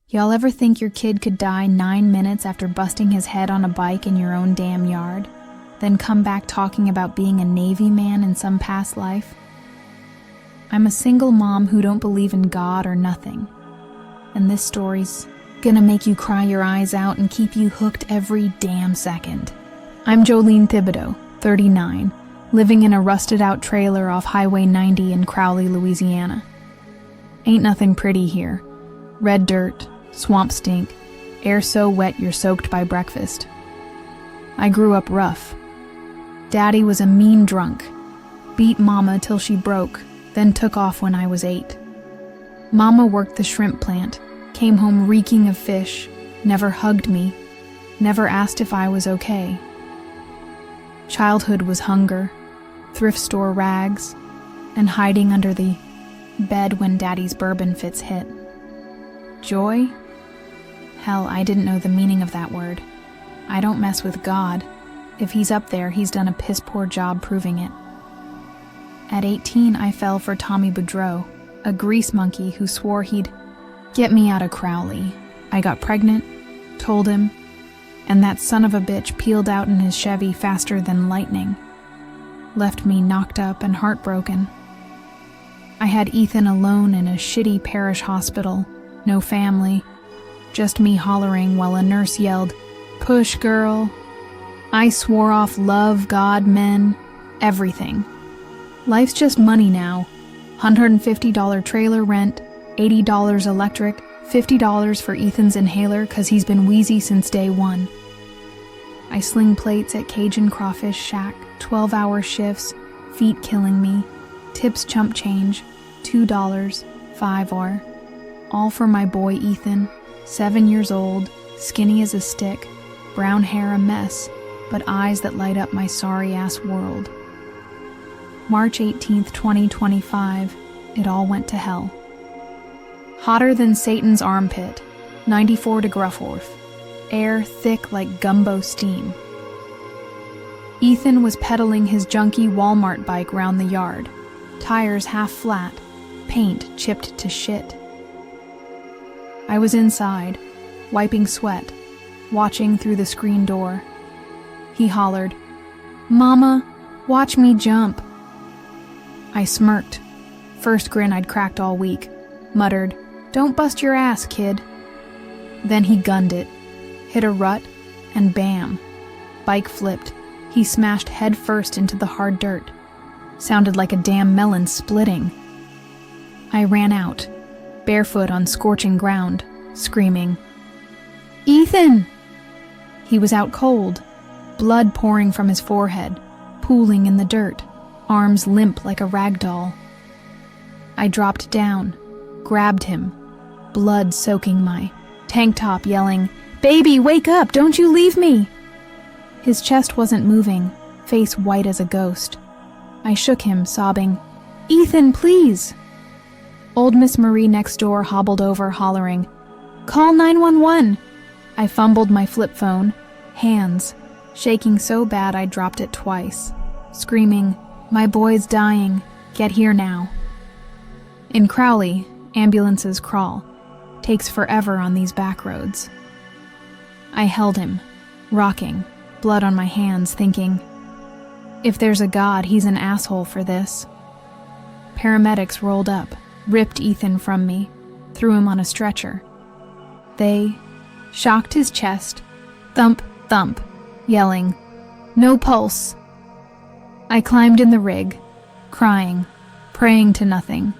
Y'all ever think your kid could die 9 minutes after busting his head on a bike in your own damn yard, then come back talking about being a Navy man in some past life? I'm a single mom who don't believe in God or nothing, and this story's gonna make you cry your eyes out and keep you hooked every damn second. I'm Jolene Thibodeau, 39, living in a rusted-out trailer off Highway 90 in Crowley, Louisiana. Ain't nothing pretty here. Red dirt, swamp stink, air so wet you're soaked by breakfast. I grew up rough. Daddy was a mean drunk, beat Mama till she broke, then took off when I was 8. Mama worked the shrimp plant, came home reeking of fish, never hugged me, never asked if I was okay. Childhood was hunger, thrift store rags, and hiding under the bed when Daddy's bourbon fits hit. Joy? Hell, I didn't know the meaning of that word. I don't mess with God. If he's up there, he's done a piss-poor job proving it. At 18, I fell for Tommy Boudreau, a grease monkey who swore he'd get me out of Crowley. I got pregnant, told him, and that son of a bitch peeled out in his Chevy faster than lightning. Left me knocked up and heartbroken. I had Ethan alone in a shitty parish hospital, no family, just me hollering while a nurse yelled, "Push, girl." I swore off love, God, men, everything. Life's just money now. $150 trailer rent, $80 electric, $50 for Ethan's inhaler 'cause he's been wheezy since day one. I sling plates at Cajun Crawfish Shack, 12-hour shifts, feet killing me, tips chump change, $2, $5 all for my boy Ethan, 7 years old, skinny as a stick, brown hair a mess, but eyes that light up my sorry-ass world. March 18th, 2025, it all went to hell. Hotter than Satan's armpit, 94 to Gruffworth, air thick like gumbo steam. Ethan was pedaling his junky Walmart bike round the yard, tires half flat, paint chipped to shit. I was inside, wiping sweat, watching through the screen door. He hollered, "Mama, watch me jump." I smirked, first grin I'd cracked all week, muttered, "Don't bust your ass, kid." Then he gunned it, hit a rut, and bam, bike flipped. He smashed head first into the hard dirt. Sounded like a damn melon splitting. I ran out, barefoot on scorching ground, screaming, "Ethan!" He was out cold, blood pouring from his forehead, pooling in the dirt, arms limp like a rag doll. I dropped down, grabbed him, blood soaking my tank top, yelling, "Baby, wake up! Don't you leave me!" His chest wasn't moving, face white as a ghost. I shook him, sobbing, "Ethan, please!" Old Miss Marie next door hobbled over, hollering, "Call 911!" I fumbled my flip phone, hands, shaking so bad I dropped it twice, screaming, "My boy's dying, get here now." In Crowley, ambulances crawl. Takes forever on these back roads. I held him, rocking, blood on my hands, thinking, if there's a God, he's an asshole for this. Paramedics rolled up, ripped Ethan from me, threw him on a stretcher. They shocked his chest, thump, thump, yelling, "No pulse." I climbed in the rig, crying, praying to nothing.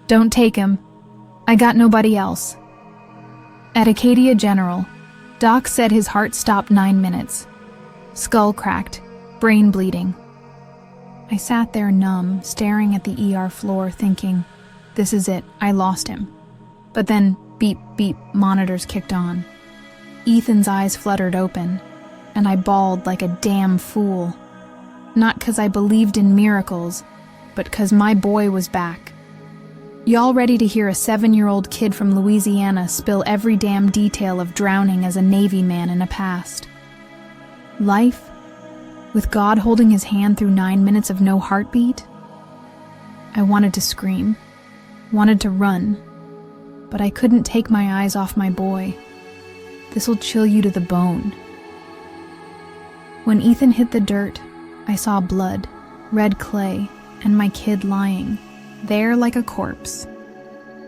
"Don't take him. I got nobody else." At Acadia General, Doc said his heart stopped 9 minutes. Skull cracked, brain bleeding. I sat there numb, staring at the ER floor, thinking, this is it, I lost him. But then, beep, beep, monitors kicked on. Ethan's eyes fluttered open, and I bawled like a damn fool. Not 'cause I believed in miracles, but 'cause my boy was back. Y'all ready to hear a 7-year-old kid from Louisiana spill every damn detail of drowning as a Navy man in a past? Life, with God holding his hand through 9 minutes of no heartbeat? I wanted to scream, wanted to run, but I couldn't take my eyes off my boy. This'll chill you to the bone. When Ethan hit the dirt, I saw blood, red clay, and my kid lying there like a corpse.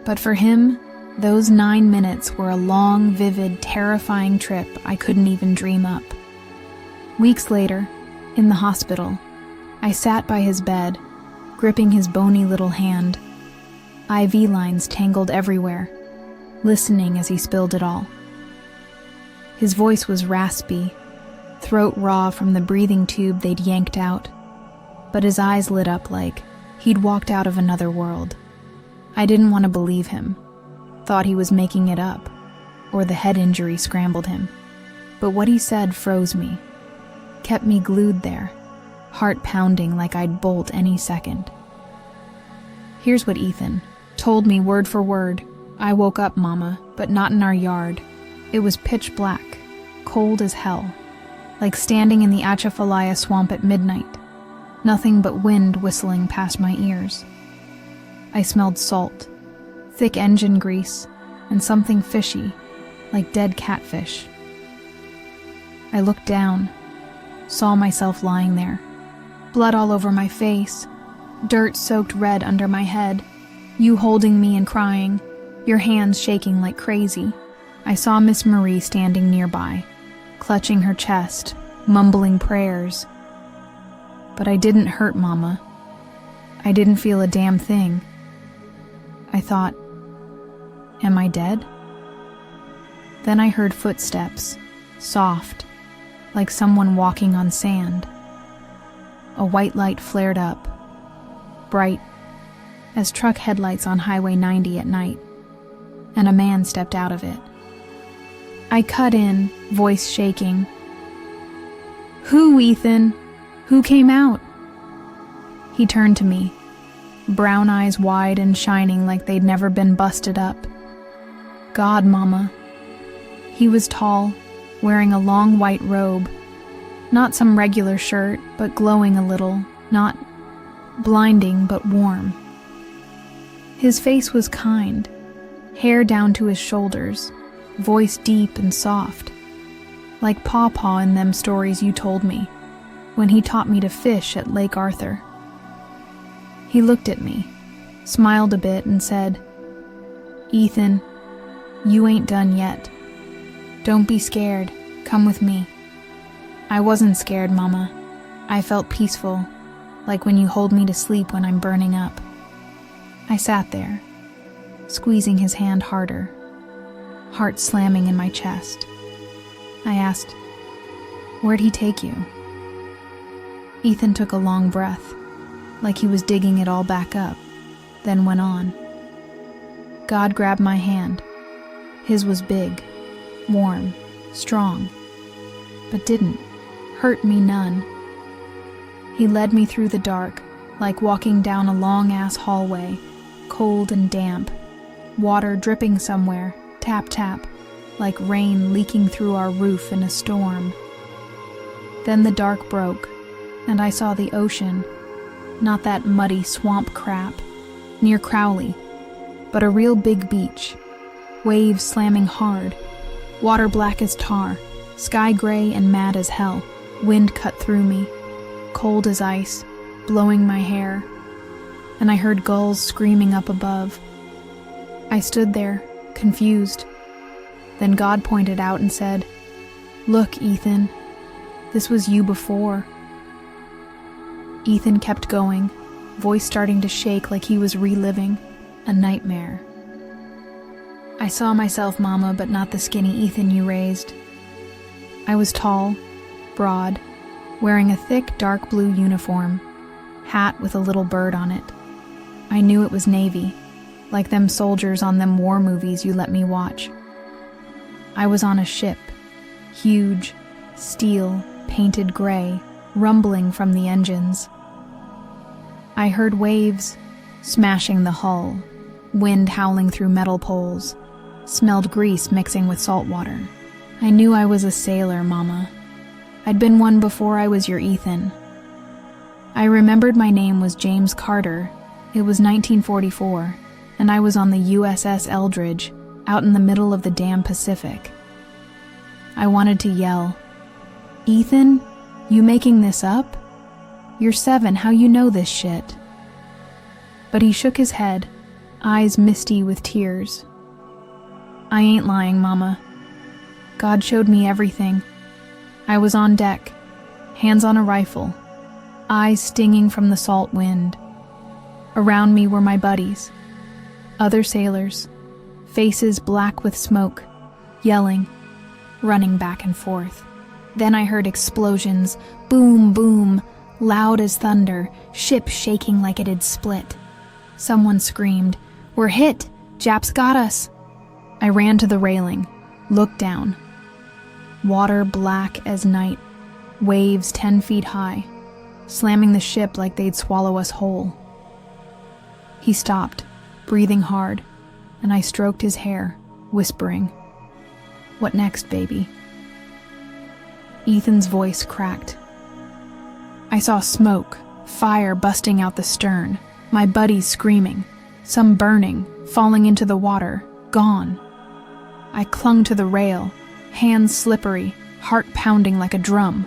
But for him, those 9 minutes were a long, vivid, terrifying trip I couldn't even dream up. Weeks later, in the hospital, I sat by his bed, gripping his bony little hand, IV lines tangled everywhere, listening as he spilled it all. His voice was raspy, throat raw from the breathing tube they'd yanked out, but his eyes lit up like he'd walked out of another world. I didn't want to believe him, thought he was making it up, or the head injury scrambled him. But what he said froze me, kept me glued there, heart pounding like I'd bolt any second. Here's what Ethan told me word for word. I woke up, Mama, but not in our yard. It was pitch black, cold as hell, like standing in the Atchafalaya swamp at midnight, nothing but wind whistling past my ears. I smelled salt, thick engine grease, and something fishy, like dead catfish. I looked down, saw myself lying there, blood all over my face, dirt soaked red under my head, you holding me and crying, your hands shaking like crazy. I saw Miss Marie standing nearby, clutching her chest, mumbling prayers. But I didn't hurt Mama. I didn't feel a damn thing. I thought, am I dead? Then I heard footsteps, soft, like someone walking on sand. A white light flared up, bright as truck headlights on Highway 90 at night, and a man stepped out of it. I cut in, voice shaking. Who, Ethan? Who came out? He turned to me, brown eyes wide and shining like they'd never been busted up. God, Mama. He was tall, wearing a long white robe, not some regular shirt, but glowing a little, not blinding, but warm. His face was kind, hair down to his shoulders, voice deep and soft, like Pawpaw in them stories you told me, when he taught me to fish at Lake Arthur. He looked at me, smiled a bit, and said, Ethan, you ain't done yet. Don't be scared, come with me. I wasn't scared, Mama. I felt peaceful, like when you hold me to sleep when I'm burning up. I sat there, squeezing his hand harder, heart slamming in my chest. I asked, where'd he take you? Ethan took a long breath, like he was digging it all back up, then went on. God grabbed my hand. His was big, warm, strong, but didn't hurt me none. He led me through the dark, like walking down a long-ass hallway, cold and damp, water dripping somewhere, tap tap, like rain leaking through our roof in a storm. Then the dark broke, and I saw the ocean, not that muddy swamp crap, near Crowley, but a real big beach, waves slamming hard, water black as tar, sky gray and mad as hell, wind cut through me, cold as ice, blowing my hair, and I heard gulls screaming up above. I stood there, confused. Then God pointed out and said, Look, Ethan, this was you before. Ethan kept going, voice starting to shake like he was reliving a nightmare. I saw myself, Mama, but not the skinny Ethan you raised. I was tall, broad, wearing a thick dark blue uniform, hat with a little bird on it. I knew it was Navy, like them soldiers on them war movies you let me watch. I was on a ship, huge, steel, painted gray, rumbling from the engines. I heard waves smashing the hull, wind howling through metal poles, smelled grease mixing with salt water. I knew I was a sailor, Mama. I'd been one before I was your Ethan. I remembered my name was James Carter. It was 1944, and I was on the USS Eldridge, out in the middle of the damn Pacific. I wanted to yell, "Ethan, you making this up? You're 7, how you know this shit?" But he shook his head, eyes misty with tears. "I ain't lying, Mama. God showed me everything. I was on deck, hands on a rifle, eyes stinging from the salt wind. Around me were my buddies, other sailors, faces black with smoke, yelling, running back and forth. Then I heard explosions, boom, boom, loud as thunder, ship shaking like it had split. Someone screamed, "We're hit! Japs got us!" I ran to the railing, looked down. Water black as night, waves 10 feet high, slamming the ship like they'd swallow us whole. He stopped, breathing hard, and I stroked his hair, whispering, "What next, baby?" Ethan's voice cracked. I saw smoke, fire busting out the stern, my buddies screaming, some burning, falling into the water, gone. I clung to the rail, hands slippery, heart pounding like a drum.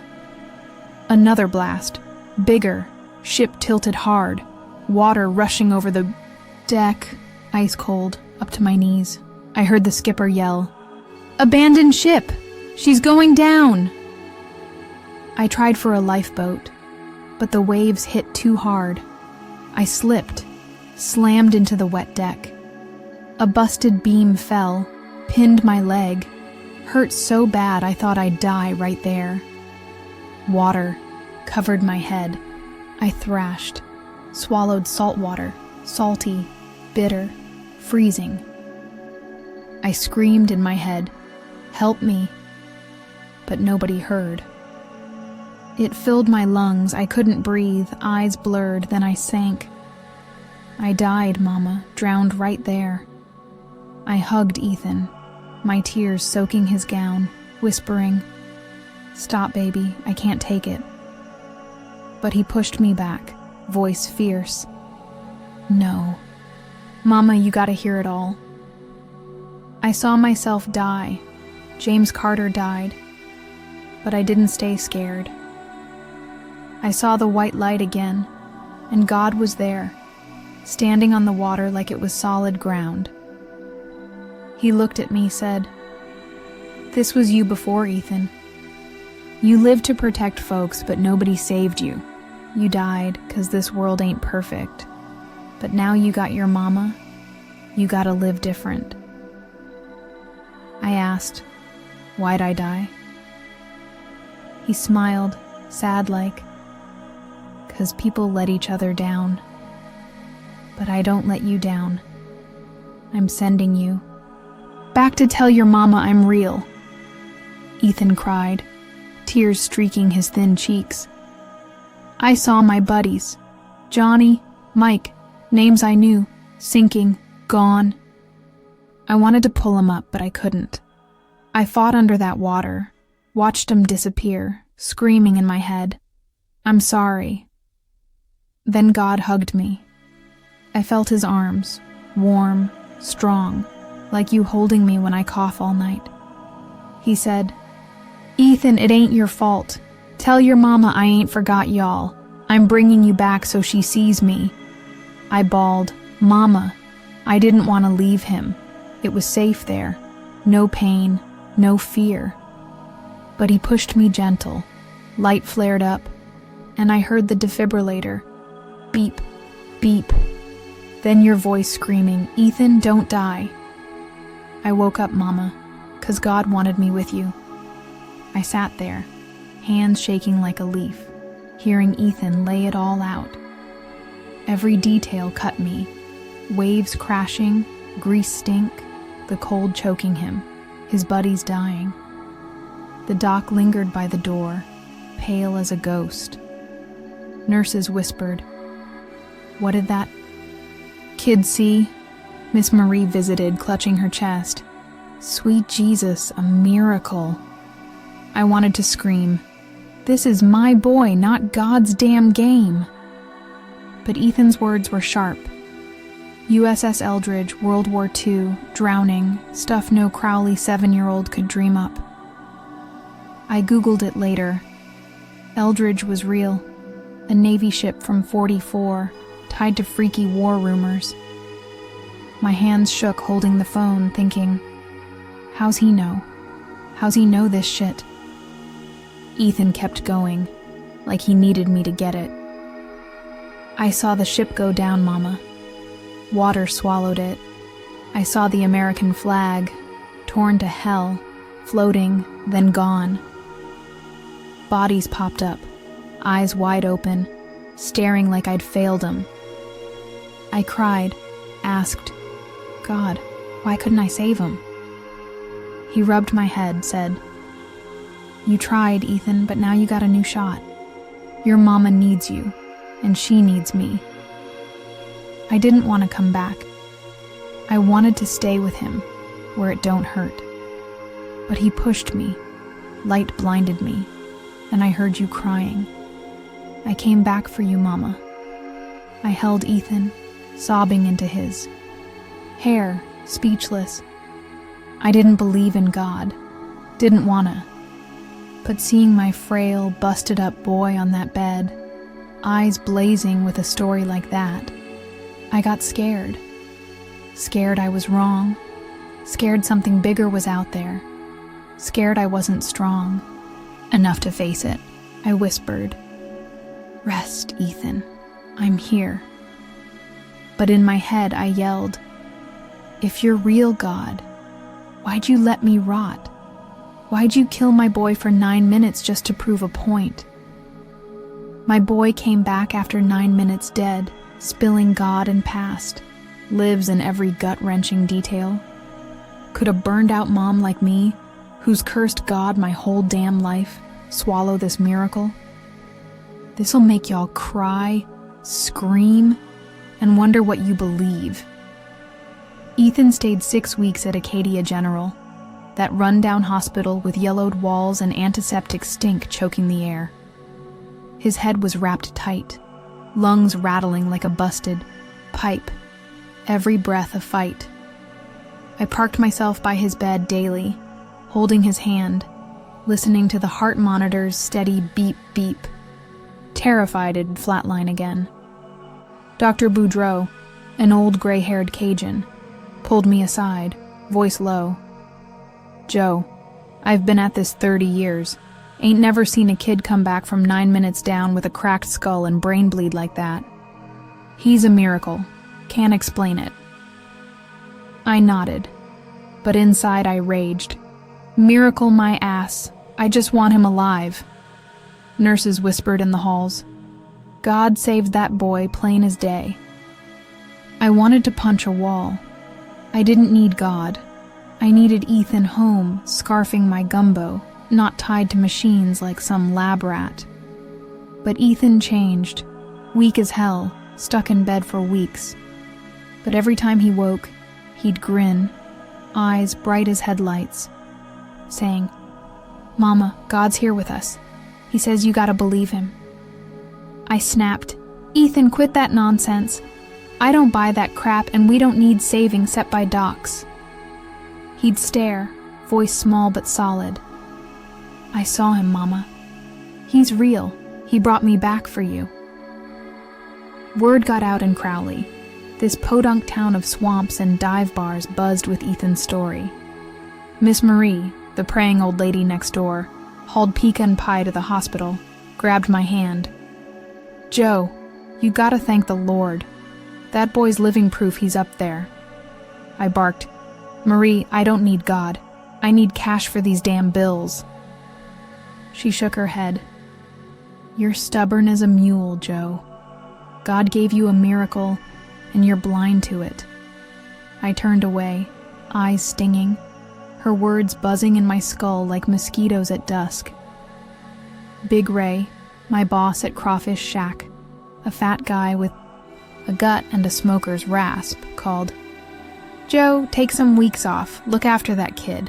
Another blast, bigger, ship tilted hard, water rushing over the deck, ice cold, up to my knees. I heard the skipper yell, "Abandon ship! She's going down!" I tried for a lifeboat, but the waves hit too hard. I slipped, slammed into the wet deck. A busted beam fell, pinned my leg, hurt so bad I thought I'd die right there. Water covered my head. I thrashed, swallowed salt water, salty, bitter, freezing. I screamed in my head, "Help me," but nobody heard. It filled my lungs, I couldn't breathe, eyes blurred, then I sank. I died, Mama, drowned right there. I hugged Ethan, my tears soaking his gown, whispering, "Stop, baby, I can't take it." But he pushed me back, voice fierce. "No. Mama, you gotta hear it all." I saw myself die. James Carter died. But I didn't stay scared. I saw the white light again, and God was there, standing on the water like it was solid ground. He looked at me, said, "This was you before, Ethan. You lived to protect folks, but nobody saved you. You died 'cause this world ain't perfect. But now you got your mama, you gotta live different." I asked, "Why'd I die?" He smiled, sad-like, "'Cause people let each other down. But I don't let you down. I'm sending you back to tell your mama I'm real." Ethan cried, tears streaking his thin cheeks. I saw my buddies, Johnny, Mike, names I knew, sinking, gone. I wanted to pull him up, but I couldn't. I fought under that water, watched him disappear, screaming in my head, "I'm sorry." Then God hugged me. I felt his arms, warm, strong, like you holding me when I cough all night. He said, "Ethan, it ain't your fault. Tell your mama I ain't forgot y'all. I'm bringing you back so she sees me." I bawled, "Mama." I didn't want to leave him. It was safe there. No pain, no fear. But he pushed me gentle. Light flared up, and I heard the defibrillator. Beep, beep. Then your voice screaming, "Ethan, don't die." I woke up, Mama, 'cause God wanted me with you. I sat there, hands shaking like a leaf, hearing Ethan lay it all out. Every detail cut me. Waves crashing, grease stink, the cold choking him, his buddies dying. The doc lingered by the door, pale as a ghost. Nurses whispered, "What did that kid see?" Miss Marie visited, clutching her chest. Sweet Jesus, a miracle. I wanted to scream, "This is my boy, not God's damn game." But Ethan's words were sharp. USS Eldridge, World War II, drowning, stuff no Crowley 7-year-old could dream up. I Googled it later. Eldridge was real. A Navy ship from '44, tied to freaky war rumors. My hands shook holding the phone, thinking, how's he know? How's he know this shit? Ethan kept going, like he needed me to get it. I saw the ship go down, Mama. Water swallowed it. I saw the American flag, torn to hell, floating, then gone. Bodies popped up, eyes wide open, staring like I'd failed them. I cried, asked, God, why couldn't I save him? He rubbed my head, said, You tried, Ethan, but now you got a new shot. Your mama needs you, and she needs me. I didn't want to come back. I wanted to stay with him, where it don't hurt. But he pushed me, light blinded me, and I heard you crying. I came back for you, Mama. I held Ethan, sobbing into his hair, speechless. I didn't believe in God, didn't wanna. But seeing my frail, busted-up boy on that bed, eyes blazing with a story like that, I got scared. Scared I was wrong. Scared something bigger was out there. Scared I wasn't strong enough to face it. I whispered, Rest, Ethan. I'm here. But in my head I yelled, If you're real, God, why'd you let me rot? Why'd you kill my boy for 9 minutes just to prove a point? My boy came back after 9 minutes dead, spilling God and past, lives in every gut-wrenching detail. Could a burned-out mom like me, who's cursed God my whole damn life, swallow this miracle? This'll make y'all cry, scream, and wonder what you believe. Ethan stayed 6 weeks at Acadia General, that run-down hospital with yellowed walls and antiseptic stink choking the air. His head was wrapped tight, lungs rattling like a busted pipe, every breath a fight. I parked myself by his bed daily, holding his hand, listening to the heart monitor's steady beep-beep. Terrified it'd flatline again. Dr. Boudreau, an old gray-haired Cajun, pulled me aside, voice low. Joe, I've been at this 30 years. Ain't never seen a kid come back from 9 minutes down with a cracked skull and brain bleed like that. He's a miracle. Can't explain it. I nodded, but inside I raged. Miracle my ass. I just want him alive. Nurses whispered in the halls. God saved that boy plain as day. I wanted to punch a wall. I didn't need God. I needed Ethan home, scarfing my gumbo, not tied to machines like some lab rat. But Ethan changed, weak as hell, stuck in bed for weeks. But every time he woke, he'd grin, eyes bright as headlights, saying, Mama, God's here with us. He says you gotta believe him. I snapped, Ethan, quit that nonsense. I don't buy that crap and we don't need saving set by docs. He'd stare, voice small but solid. I saw him, Mama. He's real. He brought me back for you. Word got out in Crowley. This podunk town of swamps and dive bars buzzed with Ethan's story. Miss Marie, the praying old lady next door, hauled pecan pie to the hospital, grabbed my hand. Joe, you gotta thank the Lord. That boy's living proof he's up there. I barked, Marie, I don't need God. I need cash for these damn bills. She shook her head. You're stubborn as a mule, Joe. God gave you a miracle, and you're blind to it. I turned away, eyes stinging, her words buzzing in my skull like mosquitoes at dusk. Big Ray, my boss at Crawfish Shack, a fat guy with a gut and a smoker's rasp, called, Joe, take some weeks off. Look after that kid.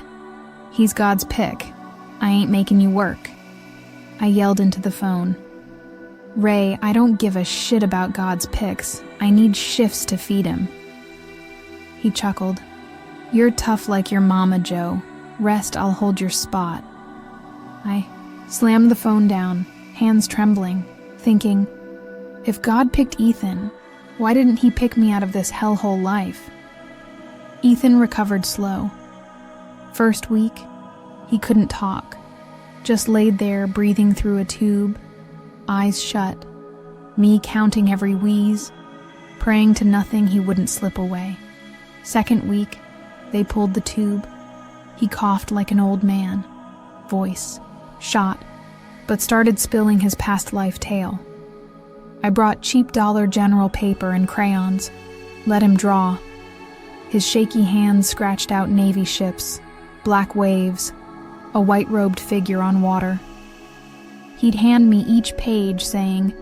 He's God's pick. I ain't making you work. I yelled into the phone. Ray, I don't give a shit about God's picks. I need shifts to feed him. He chuckled. You're tough like your mama, Joe. Rest, I'll hold your spot. I slammed the phone down, hands trembling, thinking, if God picked Ethan, why didn't he pick me out of this hellhole life? Ethan recovered slow. First week, he couldn't talk, just laid there breathing through a tube, eyes shut, me counting every wheeze, praying to nothing he wouldn't slip away. Second week, they pulled the tube. He coughed like an old man, voice shot, but started spilling his past life tale. I brought cheap dollar general paper and crayons, let him draw. His shaky hands scratched out Navy ships, black waves, a white-robed figure on water. He'd hand me each page saying,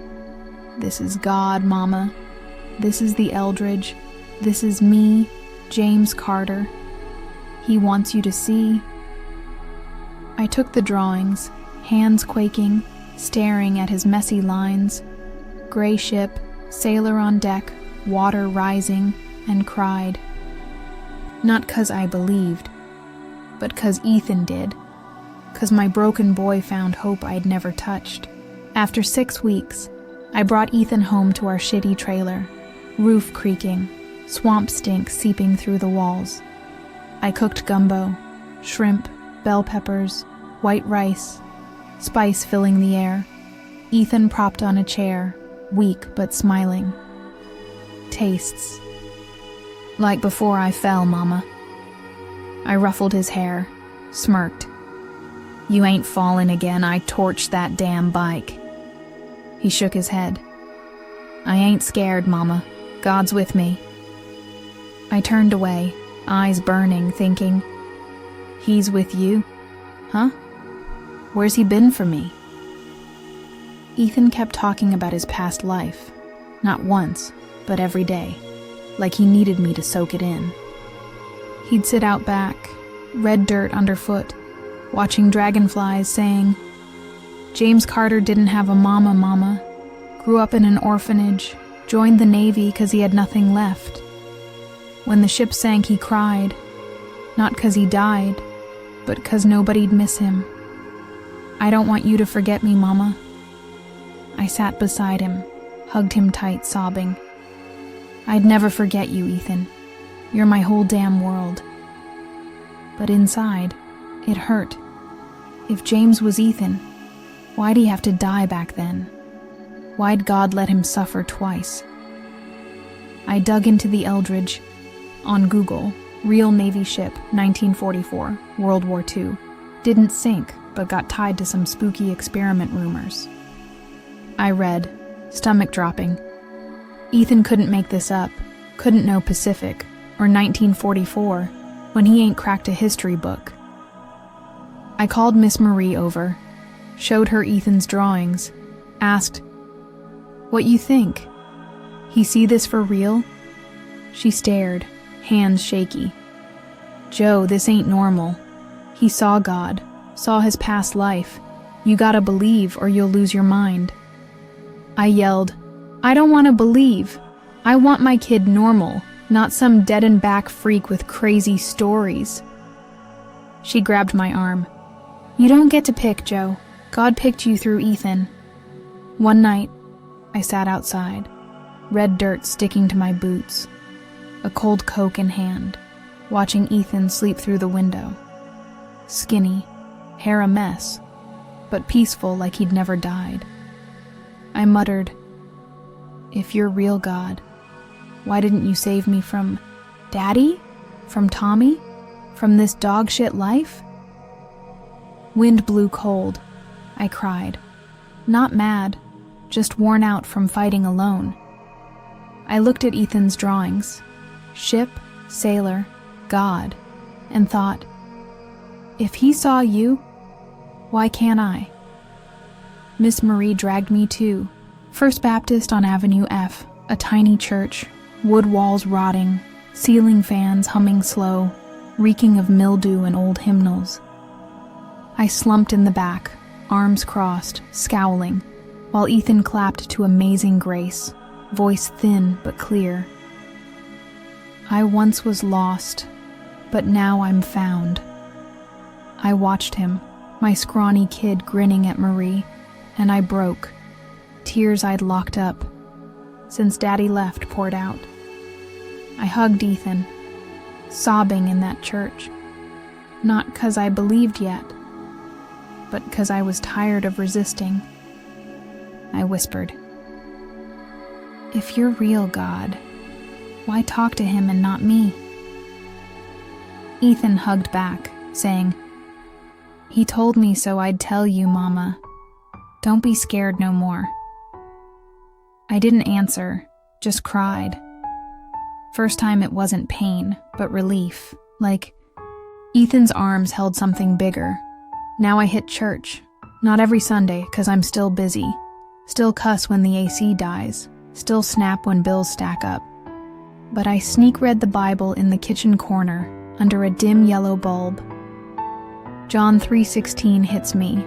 "This is God, Mama. This is the Eldridge. This is me, James Carter. He wants you to see." I took the drawings, hands quaking, staring at his messy lines, gray ship, sailor on deck, water rising, and cried. Not 'cause I believed, but 'cause Ethan did. 'Cause my broken boy found hope I'd never touched. After 6 weeks, I brought Ethan home to our shitty trailer, roof creaking, swamp stink seeping through the walls. I cooked gumbo, shrimp, bell peppers, white rice, spice filling the air. Ethan propped on a chair, weak but smiling. Tastes. Like before I fell, Mama. I ruffled his hair, smirked. You ain't falling again, I torched that damn bike. He shook his head. I ain't scared, Mama. God's with me. I turned away, eyes burning, thinking, he's with you? Huh? Where's he been for me? Ethan kept talking about his past life, not once, but every day, like he needed me to soak it in. He'd sit out back, red dirt underfoot, watching dragonflies, saying, James Carter didn't have a mama, grew up in an orphanage, joined the Navy 'cause he had nothing left. When the ship sank, he cried, not 'cause he died, but 'cause nobody'd miss him. I don't want you to forget me, Mama. I sat beside him, hugged him tight, sobbing. I'd never forget you, Ethan. You're my whole damn world. But inside, it hurt. If James was Ethan, why'd he have to die back then? Why'd God let him suffer twice? I dug into the Eldridge. On Google, real Navy ship, 1944, World War II. Didn't sink, but got tied to some spooky experiment rumors. I read, stomach dropping. Ethan couldn't make this up, couldn't know Pacific, or 1944, when he ain't cracked a history book. I called Miss Marie over, showed her Ethan's drawings, asked, what you think? He see this for real? She stared, hands shaky. Joe, this ain't normal. He saw God, saw his past life. You gotta believe or you'll lose your mind. I yelled, I don't want to believe. I want my kid normal, not some dead-and-back freak with crazy stories. She grabbed my arm. You don't get to pick, Joe. God picked you through Ethan. One night, I sat outside, red dirt sticking to my boots, a cold Coke in hand, watching Ethan sleep through the window. Skinny, hair a mess, but peaceful like he'd never died. I muttered, if you're real, God, why didn't you save me from Daddy? From Tommy? From this dog shit life? Wind blew cold. I cried. Not mad, just worn out from fighting alone. I looked at Ethan's drawings, ship, sailor, God, and thought, if he saw you, why can't I? Miss Marie dragged me to First Baptist on Avenue F, a tiny church, wood walls rotting, ceiling fans humming slow, reeking of mildew and old hymnals. I slumped in the back, arms crossed, scowling, while Ethan clapped to Amazing Grace, voice thin but clear. I once was lost, but now I'm found. I watched him, my scrawny kid grinning at Marie, and I broke. Tears I'd locked up, since Daddy left, poured out. I hugged Ethan, sobbing in that church. Not 'cause I believed yet, but 'cause I was tired of resisting. I whispered, "If you're real, God, why talk to him and not me?" Ethan hugged back, saying, "He told me so I'd tell you, Mama. Don't be scared no more." I didn't answer, just cried. First time it wasn't pain, but relief, like Ethan's arms held something bigger. Now I hit church, not every Sunday 'cause I'm still busy, still cuss when the AC dies, still snap when bills stack up. But I sneak read the Bible in the kitchen corner, under a dim yellow bulb. John 3:16 hits me.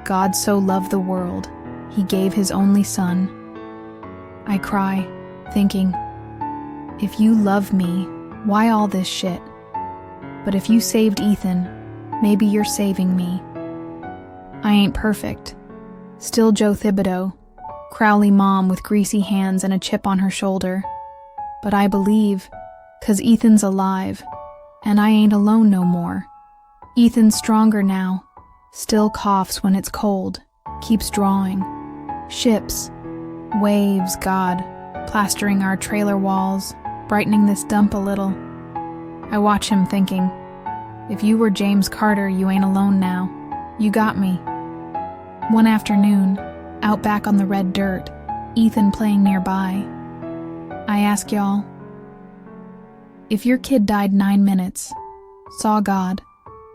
God so loved the world, he gave his only son. I cry, thinking, if you love me, why all this shit? But if you saved Ethan, maybe you're saving me. I ain't perfect. Still Joe Thibodeau, Crowley mom with greasy hands and a chip on her shoulder. But I believe, 'cause Ethan's alive, and I ain't alone no more. Ethan's stronger now, still coughs when it's cold, keeps drawing. Ships, waves, God, plastering our trailer walls, brightening this dump a little. I watch him thinking, if you were James Carter, you ain't alone now. You got me. One afternoon, out back on the red dirt, Ethan playing nearby. I ask y'all, if your kid died 9 minutes, saw God,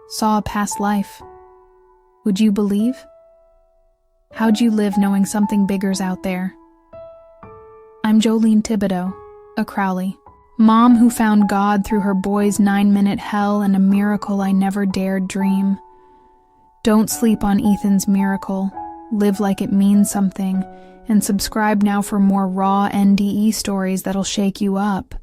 saw a past life, would you believe? How'd you live knowing something bigger's out there? I'm Jolene Thibodeau, a Crowley, mom who found God through her boy's 9-minute hell and a miracle I never dared dream. Don't sleep on Ethan's miracle, live like it means something, and subscribe now for more raw NDE stories that'll shake you up.